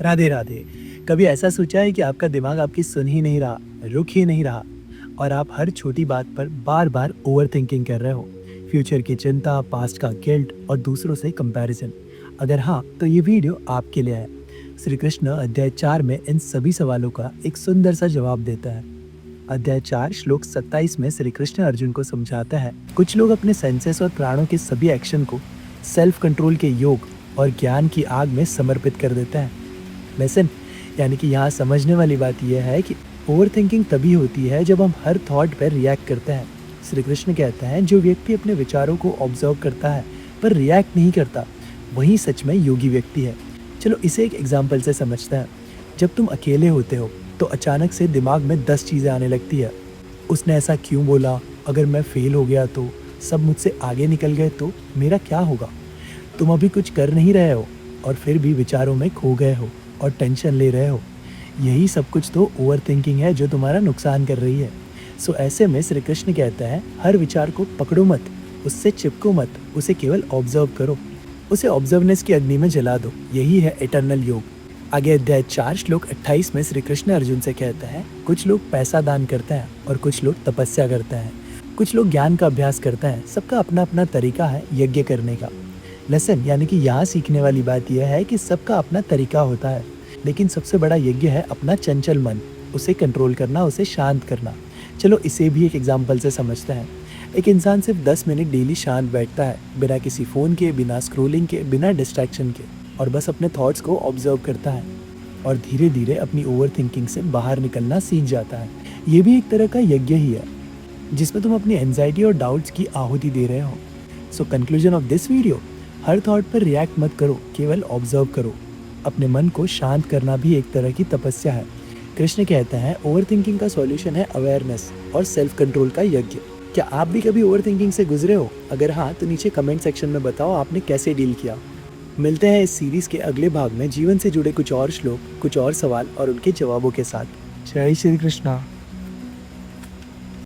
राधे राधे। कभी ऐसा सोचा है कि आपका दिमाग आपकी सुन ही नहीं रहा, रुक ही नहीं रहा और आप हर छोटी बात पर बार बार ओवर थिंकिंग कर रहे हो? फ्यूचर की चिंता, पास्ट का गिल्ट और दूसरों से कंपैरिजन। अगर हाँ, तो ये वीडियो आपके लिए है। श्री कृष्ण अध्याय 4 में इन सभी सवालों का एक सुंदर सा जवाब देता है। अध्याय 4 श्लोक 27 में श्री कृष्ण अर्जुन को समझाता है, कुछ लोग अपने सेंसेस और प्राणों के सभी एक्शन को सेल्फ कंट्रोल के योग और ज्ञान की आग में समर्पित कर देते हैं। लेसन यानी कि यहाँ समझने वाली बात यह है कि ओवर थिंकिंग तभी होती है जब हम हर थॉट पर रिएक्ट करते हैं। श्री कृष्ण कहते हैं, जो व्यक्ति अपने विचारों को ऑब्जर्व करता है पर रिएक्ट नहीं करता, वही सच में योगी व्यक्ति है। चलो इसे एक एग्जाम्पल से समझते हैं। जब तुम अकेले होते हो तो अचानक से दिमाग में 10 चीज़ें आने लगती है। उसने ऐसा क्यों बोला, अगर मैं फेल हो गया तो, सब मुझसे आगे निकल गए तो मेरा क्या होगा। तुम अभी कुछ कर नहीं रहे हो और फिर भी विचारों में खो गए हो और टेंशन ले रहे हो। यही सब कुछ तो ओवर थिंकिंग है जो तुम्हारा नुकसान कर रही है। सो ऐसे में श्री कृष्ण कहता है, हर विचार को पकड़ो मत, उससे चिपको मत, उसे केवल ऑब्जर्व करो, उसे ऑब्जर्वनेस की अग्नि में जला दो। यही है इटर्नल योग। आगे अध्याय 4 श्लोक 28 में श्री कृष्ण अर्जुन से कहता है, कुछ लोग पैसा दान करते हैं और कुछ लोग तपस्या करते हैं, कुछ लोग ज्ञान का अभ्यास करते हैं। सबका अपना अपना तरीका है यज्ञ करने का। लेसन यानी कि यहाँ सीखने वाली बात यह है कि सबका अपना तरीका होता है, लेकिन सबसे बड़ा यज्ञ है अपना चंचल मन, उसे कंट्रोल करना, उसे शांत करना। चलो इसे भी एक एग्जाम्पल से समझते हैं। एक इंसान सिर्फ 10 मिनट डेली शांत बैठता है, बिना किसी फ़ोन के, बिना स्क्रोलिंग के, बिना डिस्ट्रैक्शन के, और बस अपने थॉट्स को ऑब्जर्व करता है और धीरे धीरे अपनी ओवर थिंकिंग से बाहर निकलना सीख जाता है। ये भी एक तरह का यज्ञ ही है जिसमें तुम अपनी एंजाइटी और डाउट्स की आहुति दे रहे हो। So conclusion of this video, her thought पर रिएक्ट मत करो, केवल ऑब्जर्व करो। अपने मन को शांत करना भी एक तरह की तपस्या है। कृष्ण कहते हैं, ओवर थिंकिंग का सॉल्यूशन है अवेयरनेस और सेल्फ कंट्रोल का यज्ञ। क्या आप भी कभी ओवर थिंकिंग से गुजरे हो? अगर हाँ, तो नीचे कमेंट सेक्शन में बताओ आपने कैसे डील किया। मिलते हैं इस सीरीज के अगले भाग में जीवन से जुड़े कुछ और श्लोक, कुछ और सवाल और उनके जवाबों के साथ। जय श्री कृष्णा।